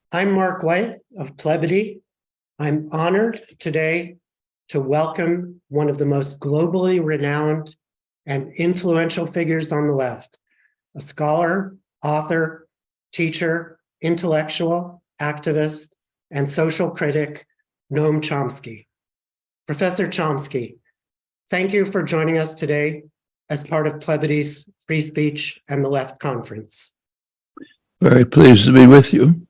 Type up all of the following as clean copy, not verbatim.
I'm Mark White of Plebity. I'm honored today to welcome one of the most globally renowned and influential figures on the left, a scholar, author, teacher, intellectual, activist, and social critic, Noam Chomsky. Professor Chomsky, thank you for joining us today as part of Plebity's Free Speech and the Left Conference. Very pleased to be with you.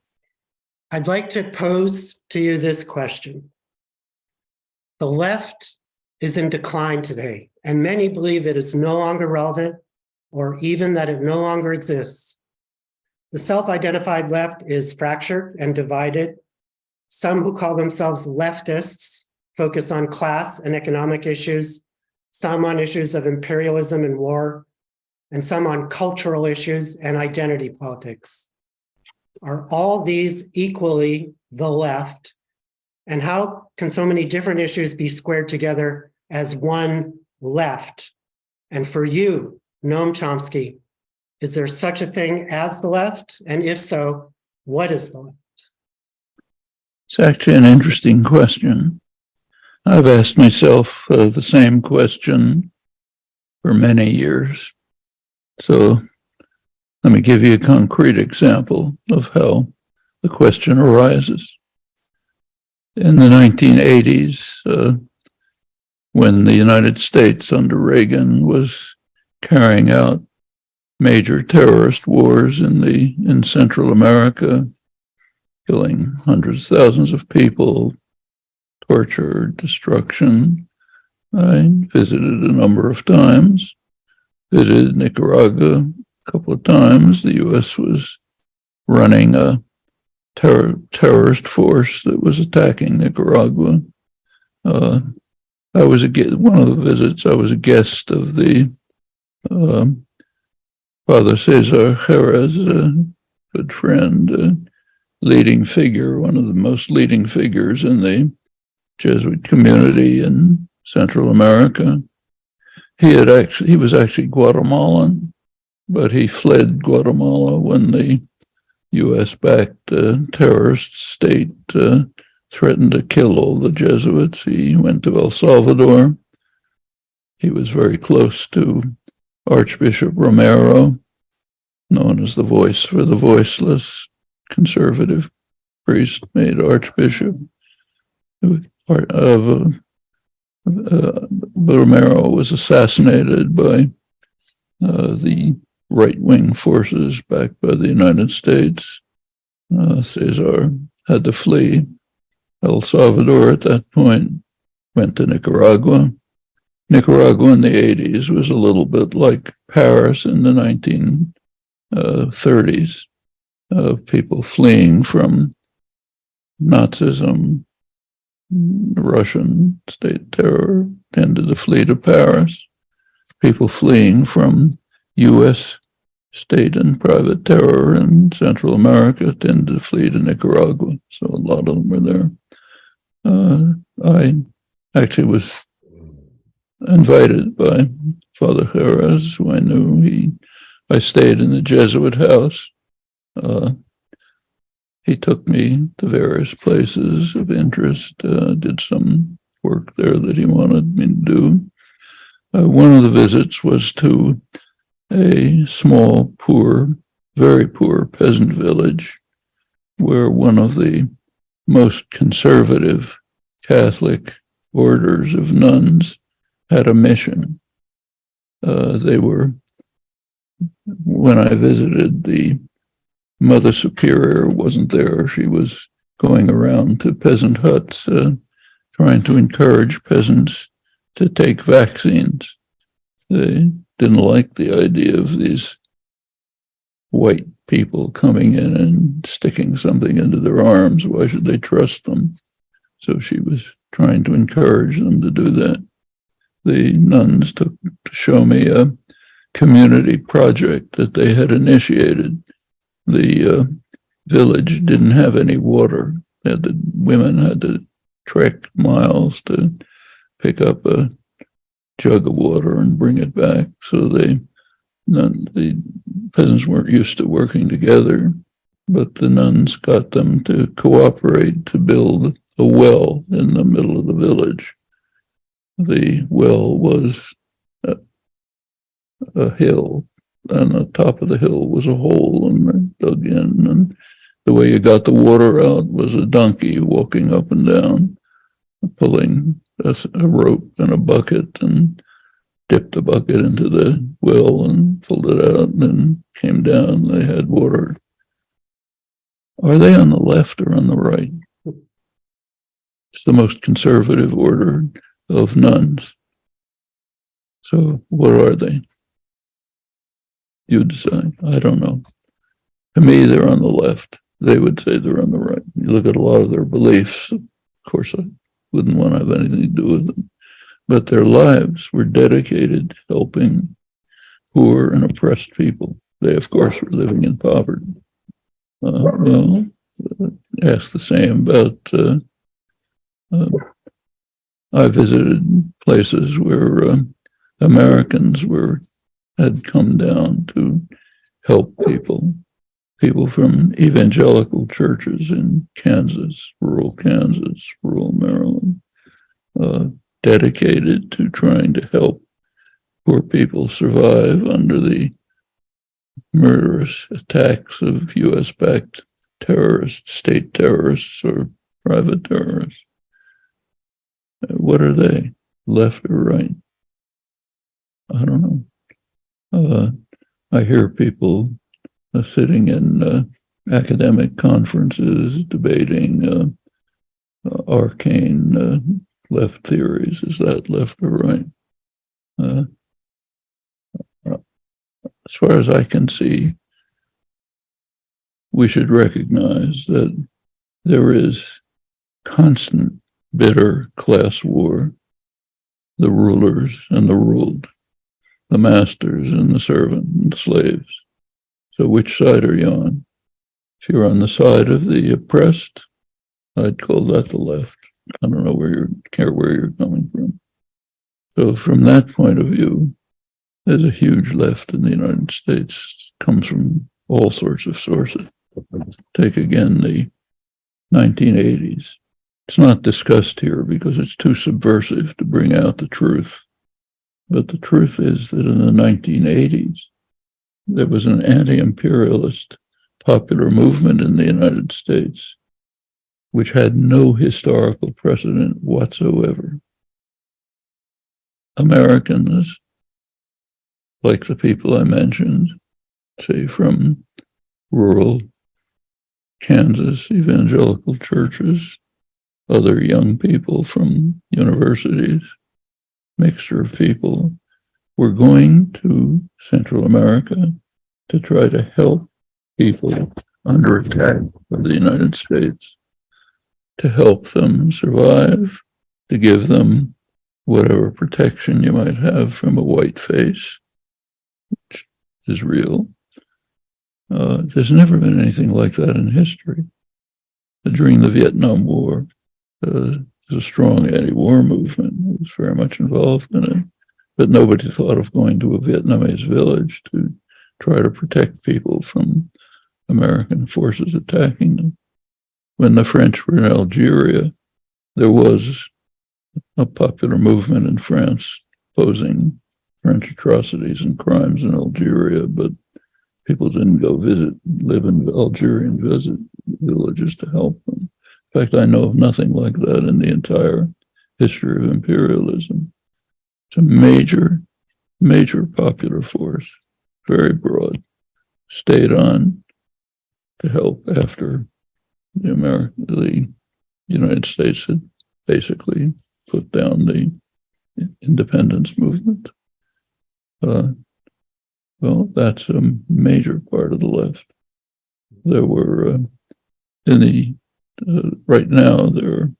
I'd like to pose to you this question. The left is in decline today, and many believe it is no longer relevant or even that it no longer exists. The self-identified left is fractured and divided. Some who call themselves leftists focus on class and economic issues, some on issues of imperialism and war, and some on cultural issues and identity politics. Are all these equally the left? And how can so many different issues be squared together as one left? And for you, Noam Chomsky, is there such a thing as the left? And if so, what is the left? It's actually an interesting question. I've asked myself the same question for many years. So let me give you a concrete example of how the question arises. In the 1980s, when the United States under Reagan was carrying out major terrorist wars in Central America, killing hundreds of thousands of people, torture, destruction, I visited a number of times, visited Nicaragua a couple of times. The U.S. was running a terrorist force that was attacking Nicaragua. I was one of the visits. I was a guest of the Father Cesar Jerez, a good friend, a leading figure, one of the most leading figures in the Jesuit community in Central America. He was actually Guatemalan, but he fled Guatemala when the U.S.-backed terrorist state threatened to kill all the Jesuits. He went to El Salvador. He was very close to Archbishop Romero, known as the voice for the voiceless, conservative priest made archbishop. Romero was assassinated by the right-wing forces backed by the United States. Cesar had to flee El Salvador at that point, went to Nicaragua. Nicaragua in the 80s was a little bit like Paris in the 1930s, people fleeing from Nazism, Russian state terror tended to flee to Paris. People fleeing from U.S. state and private terror in Central America tended to flee to Nicaragua. So a lot of them were there. I actually was invited by Father Jerez, who I knew. I stayed in the Jesuit house. He took me to various places of interest, did some work there that he wanted me to do. One of the visits was to a small, poor, very poor peasant village where one of the most conservative Catholic orders of nuns had a mission. When I visited, the Mother Superior wasn't there. She was going around to peasant huts, trying to encourage peasants to take vaccines. They didn't like the idea of these white people coming in and sticking something into their arms. Why should they trust them? So she was trying to encourage them to do that. The nuns took to show me a community project that they had initiated. The village didn't have any water. The women had to trek miles to pick up a jug of water and bring it back. So the peasants weren't used to working together. but the nuns got them to cooperate to build a well in the middle of the village. The well was a hill, and the top of the hill was a hole, and they dug in, and the way you got the water out was a donkey walking up and down, pulling a rope and a bucket, and dipped the bucket into the well and pulled it out, and then came down, they had water. Are they on the left or on the right? It's the most conservative order of nuns. So what are they? You decide. I don't know. To me, they're on the left. They would say they're on the right. You look at a lot of their beliefs. Of course, I wouldn't want to have anything to do with them. But their lives were dedicated to helping poor and oppressed people. They, of course, were living in poverty. Ask the same about, I visited places where Americans had come down to help people from evangelical churches in Kansas, rural Maryland, dedicated to trying to help poor people survive under the murderous attacks of US-backed terrorists, state terrorists, or private terrorists. What are they, left or right? I don't know. I hear people sitting in academic conferences debating arcane left theories. Is that left or right? As far as I can see, we should recognize that there is constant bitter class war, the rulers and the ruled, the masters and the servant and the slaves. So which side are you on? If you're on the side of the oppressed, I'd call that the left. I don't know where you're coming from. So from that point of view, there's a huge left in the United States. It comes from all sorts of sources. Take again the 1980s. It's not discussed here because it's too subversive to bring out the truth. But the truth is that in the 1980s, there was an anti-imperialist popular movement in the United States, which had no historical precedent whatsoever. Americans, like the people I mentioned, say from rural Kansas evangelical churches, other young people from universities, mixture of people, were going to Central America to try to help people under attack by the United States, to help them survive, to give them whatever protection you might have from a white face, which is real. There's never been anything like that in history. During the Vietnam War, there's a strong anti-war movement. I was very much involved in it, but nobody thought of going to a Vietnamese village to try to protect people from American forces attacking them. When the French were in Algeria, there was a popular movement in France opposing French atrocities and crimes in Algeria, but people didn't go live in Algerian villages to help them. In fact, I know of nothing like that in the entire history of imperialism. It's a major, major popular force, very broad, stayed on to help after the United States had basically put down the independence movement. Well, that's a major part of the left. There were right now there are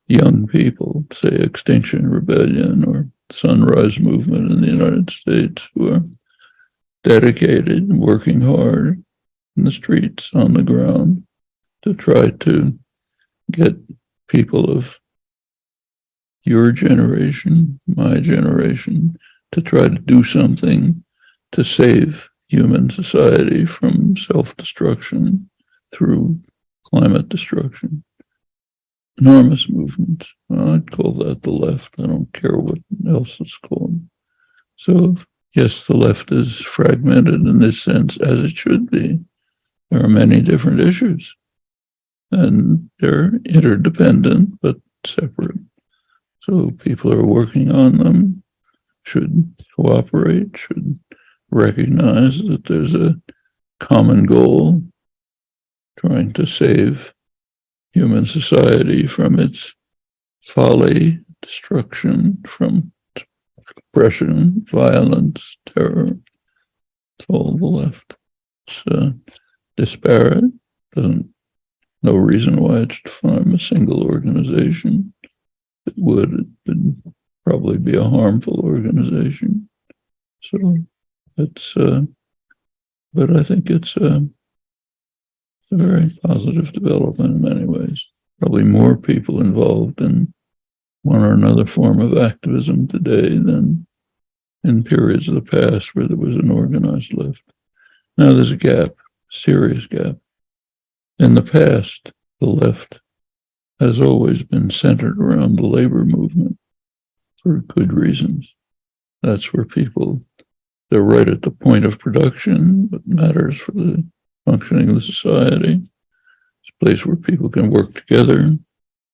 young people, say Extinction Rebellion or Sunrise Movement in the United States, who are dedicated and working hard in the streets, on the ground, to try to get people of your generation, my generation, to try to do something to save human society from self-destruction through climate destruction. Enormous movements. I'd call that the left. I don't care what else it's called. So, yes, the left is fragmented in this sense, as it should be. There are many different issues, and they're interdependent but separate. So people are working on them, should cooperate, should recognize that there's a common goal, trying to save human society from its folly, destruction, from oppression, violence, terror. It's all the left. It's disparate. No reason why it should form a single organization. It would probably be a harmful organization. So it's, but I think it's a very positive development in many ways. Probably more people involved in one or another form of activism today than in periods of the past where there was an organized left. Now there's a gap, serious gap. In the past, the left has always been centered around the labor movement for good reasons. That's where they're right at the point of production, what matters for the functioning of the society. It's a place where people can work together.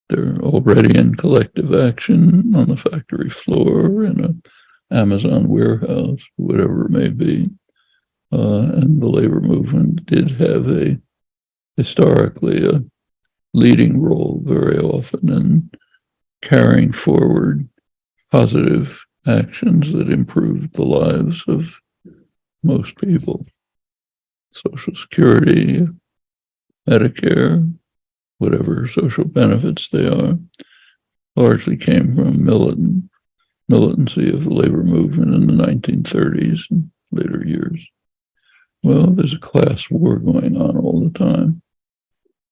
They're already in collective action on the factory floor, in an Amazon warehouse, whatever it may be. And the labor movement did have historically a leading role very often in carrying forward positive actions that improved the lives of most people. Social Security, Medicare, whatever social benefits they are, largely came from militancy of the labor movement in the 1930s and later years. Well, there's a class war going on all the time.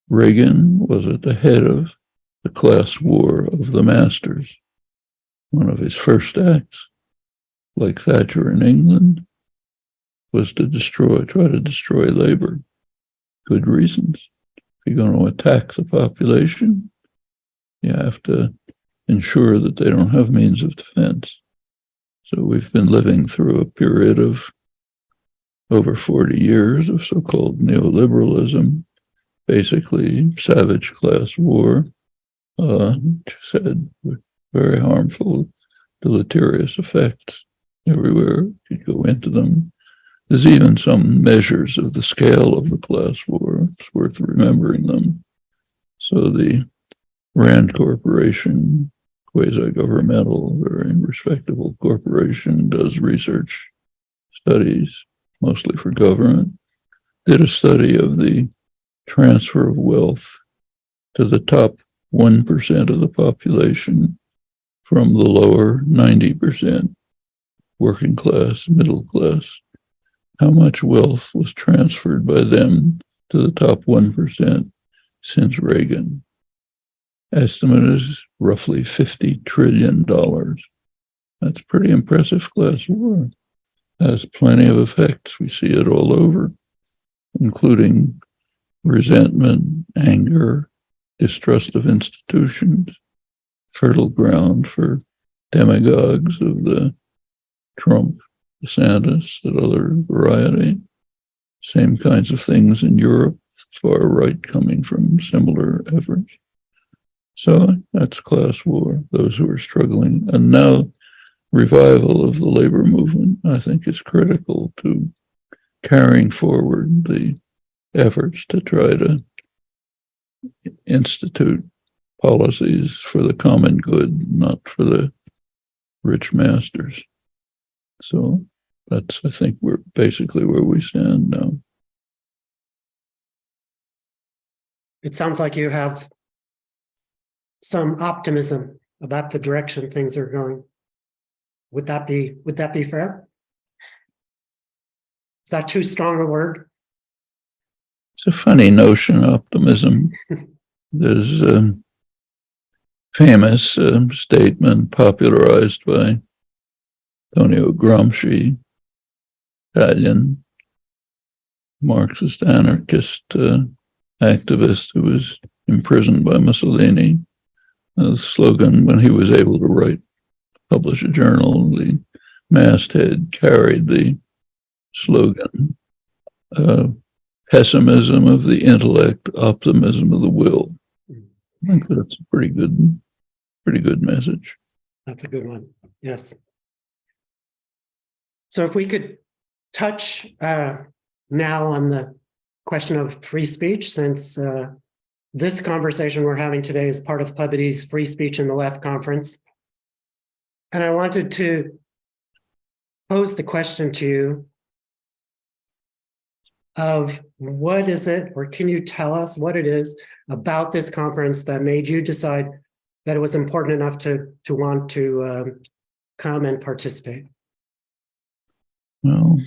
Reagan was at the head of the class war of the masters. One of his first acts, like Thatcher in England, was to try to destroy labor. Good reasons. If you're going to attack the population, you have to ensure that they don't have means of defense. So we've been living through a period of over 40 years of so-called neoliberalism, basically savage class war, which had very harmful, deleterious effects everywhere. You could go into them. There's even some measures of the scale of the class war. It's worth remembering them. So the Rand Corporation, quasi-governmental, very respectable corporation, does research studies, mostly for government, did a study of the transfer of wealth to the top 1% of the population from the lower 90%, working class, middle class. How much wealth was transferred by them to the top 1% since Reagan? Estimate is roughly $50 trillion. That's pretty impressive class war. Has plenty of effects. We see it all over, including resentment, anger, distrust of institutions, fertile ground for demagogues of the Trump, DeSantis, and other variety. Same kinds of things in Europe, far right coming from similar efforts. So that's class war, those who are struggling. And now revival of the labor movement, I think, is critical to carrying forward the efforts to try to institute policies for the common good, not for the rich masters. So that's, I think, we're basically where we stand now. It sounds like you have some optimism about the direction things are going. Would that be fair? Is that too strong a word? It's a funny notion, optimism. There's a famous statement popularized by Antonio Gramsci, Italian Marxist anarchist, activist who was imprisoned by Mussolini. The slogan, when he was able to publish a journal, the masthead carried the slogan, pessimism of the intellect, optimism of the will. I think that's a pretty good message. That's a good one. Yes. So if we could touch now on the question of free speech, since this conversation we're having today is part of PubID's Free Speech in the Left conference. And I wanted to pose the question to you of what is it, or can you tell us what it is about this conference that made you decide that it was important enough to want to come and participate? Well,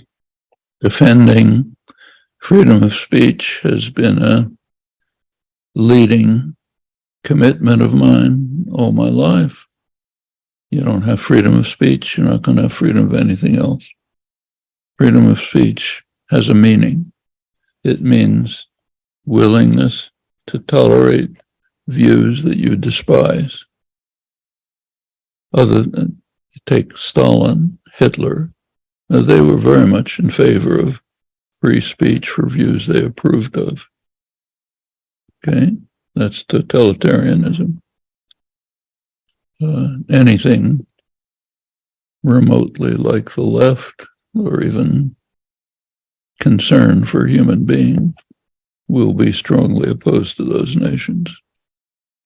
defending freedom of speech has been a leading commitment of mine all my life. You don't have freedom of speech, you're not going to have freedom of anything else. Freedom of speech has a meaning. It means willingness to tolerate views that you despise. Other than, you take Stalin, Hitler, they were very much in favor of free speech for views they approved of. Okay, that's totalitarianism. Anything remotely like the left, or even concern for human beings, will be strongly opposed to those nations.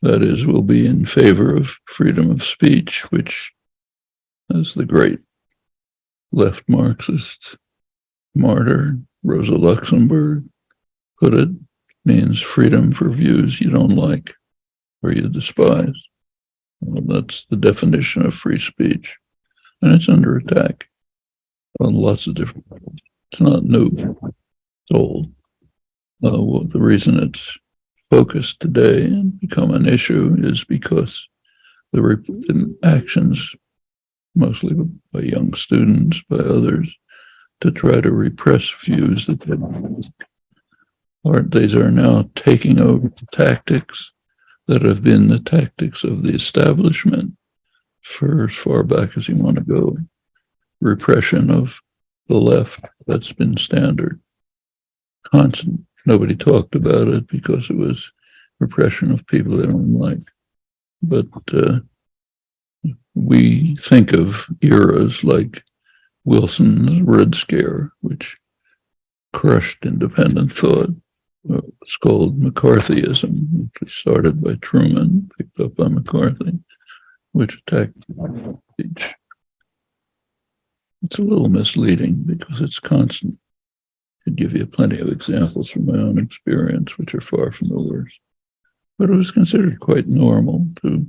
That is, will be in favor of freedom of speech, which, as the great left Marxist martyr Rosa Luxemburg put it, means freedom for views you don't like or you despise. Well, that's the definition of free speech. And it's under attack on lots of different levels. It's not new, it's old. Well, the reason it's focused today and become an issue is because the actions, mostly by young students, by others, to try to repress views that they don't like. These are now taking over tactics that have been the tactics of the establishment for as far back as you want to go. Repression of the left, that's been standard. Constant. Nobody talked about it because it was repression of people they don't like. But we think of eras like Wilson's Red Scare, which crushed independent thought. It's called McCarthyism, which started by Truman, picked up by McCarthy, which attacked speech. It's a little misleading because it's constant. I could give you plenty of examples from my own experience, which are far from the worst. But it was considered quite normal to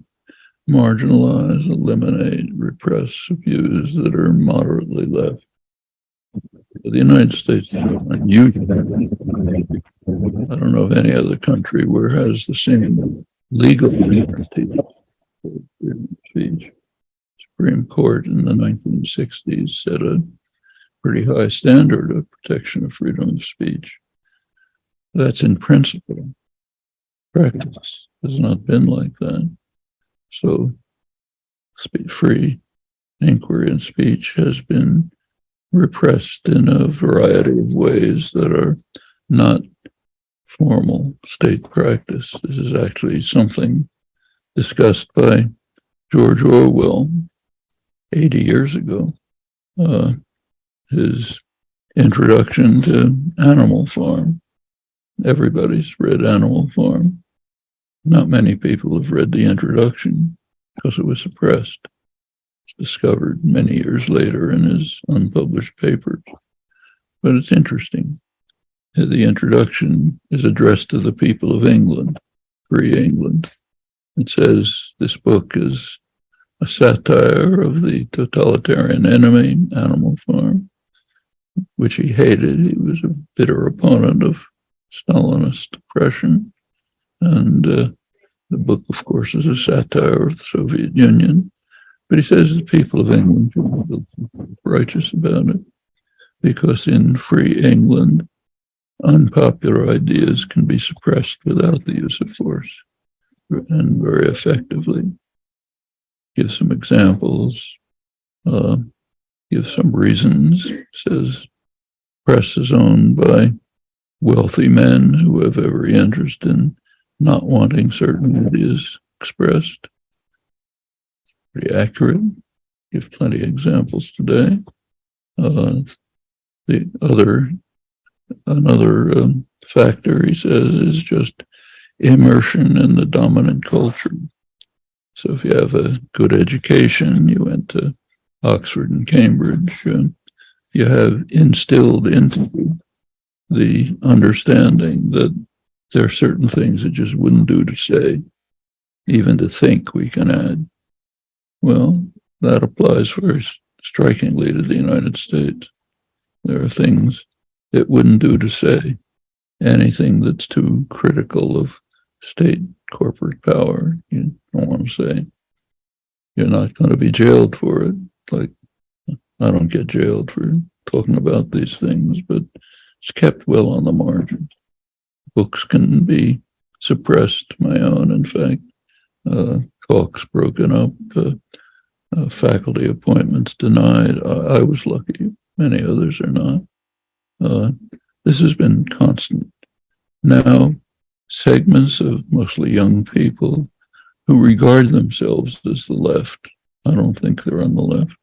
marginalize, eliminate, repress views that are moderately left. The United States is unusual. I don't know of any other country where it has the same legal guarantee for freedom of speech. Supreme Court in the 1960s set a pretty high standard of protection of freedom of speech. That's in principle. Practice has not been like that. So free inquiry and speech has been repressed in a variety of ways that are not formal state practice. This is actually something discussed by George Orwell 80 years ago. His introduction to Animal Farm. Everybody's read Animal Farm. Not many people have read the introduction because it was suppressed. It's discovered many years later in his unpublished papers. But it's interesting. The introduction is addressed to the people of England, free England. It says this book is a satire of the totalitarian enemy, Animal Farm, which he hated. He was a bitter opponent of Stalinist oppression. And the book, of course, is a satire of the Soviet Union. But he says the people of England should be righteous about it, because in free England, unpopular ideas can be suppressed without the use of force, and very effectively. Give some examples, give some reasons. Says press is owned by wealthy men who have every interest in not wanting certain ideas expressed. Pretty accurate. Give plenty of examples today. Another factor, he says, is just immersion in the dominant culture. So if you have a good education, you went to Oxford and Cambridge, you have instilled into the understanding that there are certain things that just wouldn't do to say, even to think we can add. Well, that applies very strikingly to the United States. There are things it wouldn't do to say. Anything that's too critical of state corporate power, you don't want to say. You're not going to be jailed for it. Like, I don't get jailed for talking about these things, but it's kept well on the margin. Books can be suppressed, my own, in fact, talks broken up, faculty appointments denied. I was lucky, many others are not. This has been constant. Now, segments of mostly young people who regard themselves as the left, I don't think they're on the left,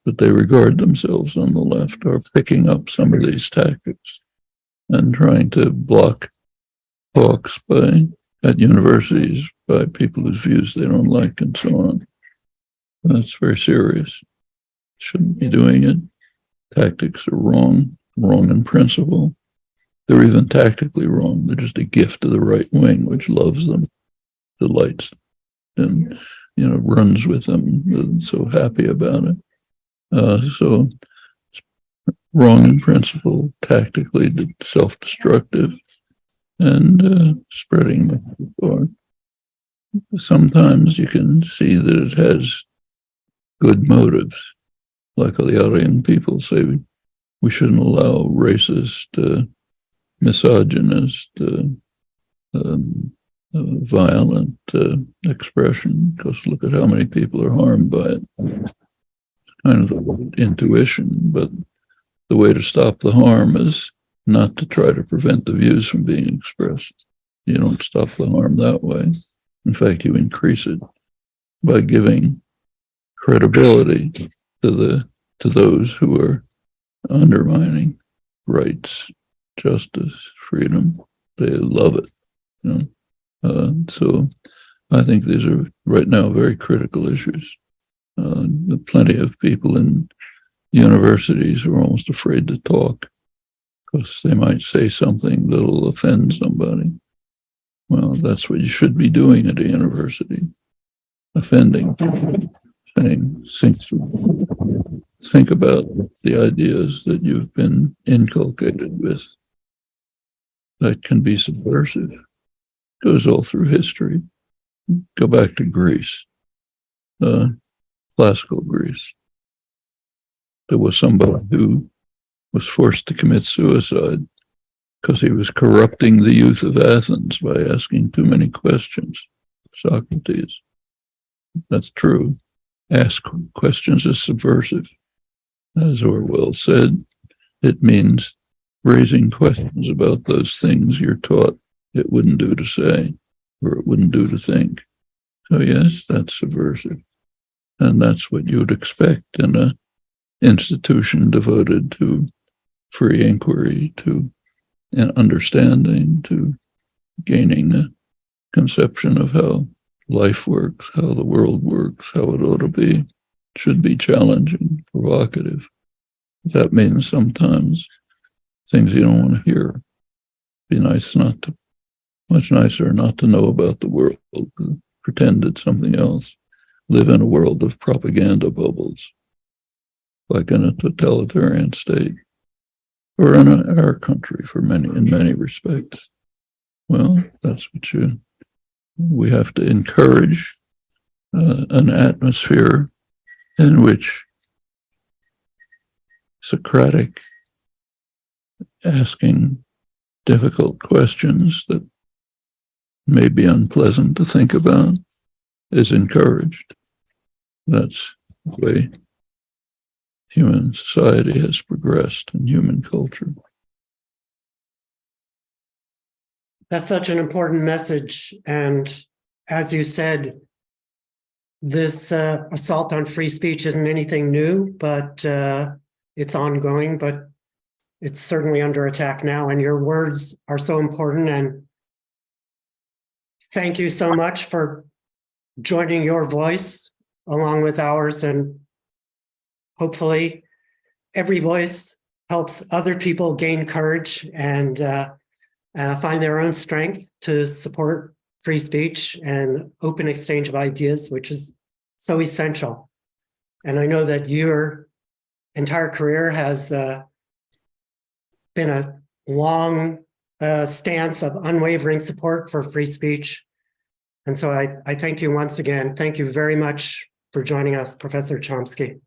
but they regard themselves on the left, are picking up some of these tactics and trying to block talks at universities by people whose views they don't like and so on. That's very serious. Shouldn't be doing it. Tactics are wrong in principle. They're even tactically wrong. They're just a gift of the right wing, which loves them, delights them, and runs with them, and so happy about it. So it's wrong in principle, tactically self-destructive, and spreading before. Sometimes you can see that it has good motives. Like the Aryan people say, we shouldn't allow racist, misogynist, violent expression, because look at how many people are harmed by it. Kind of intuition, but the way to stop the harm is not to try to prevent the views from being expressed. You don't stop the harm that way. In fact, you increase it by giving credibility to those who are undermining rights, justice, freedom. They love it. So I think these are right now very critical issues. Plenty of people in universities are almost afraid to talk because they might say something that'll offend somebody. Well, that's what you should be doing at a university. Offending people, saying, think about the ideas that you've been inculcated with. That can be subversive. Goes all through history. Go back to Greece, classical Greece. There was somebody who was forced to commit suicide because he was corrupting the youth of Athens by asking too many questions. Socrates. That's true. Ask questions is subversive. As Orwell said, it means raising questions about those things you're taught it wouldn't do to say, or it wouldn't do to think. So yes, that's subversive. And that's what you would expect in an institution devoted to free inquiry, to an understanding, to gaining a conception of how life works, how the world works, how it ought to be. It should be challenging, provocative. That means sometimes things you don't want to hear. Be much nicer not to know about the world, pretend it's something else. Live in a world of propaganda bubbles, like in a totalitarian state, or in our country in many respects. Well, that's what we have to encourage an atmosphere in which Socratic asking difficult questions that may be unpleasant to think about is encouraged. That's the way human society has progressed and human culture. That's such an important message. And as you said, this assault on free speech isn't anything new, but it's ongoing, but it's certainly under attack now. And your words are so important. And thank you so much for joining your voice along with ours. And hopefully every voice helps other people gain courage and find their own strength to support free speech and open exchange of ideas, which is so essential. And I know that your entire career has been a long stance of unwavering support for free speech. And so I thank you once again. Thank you very much for joining us, Professor Chomsky.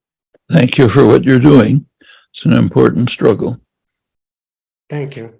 Thank you for what you're doing. It's an important struggle. Thank you.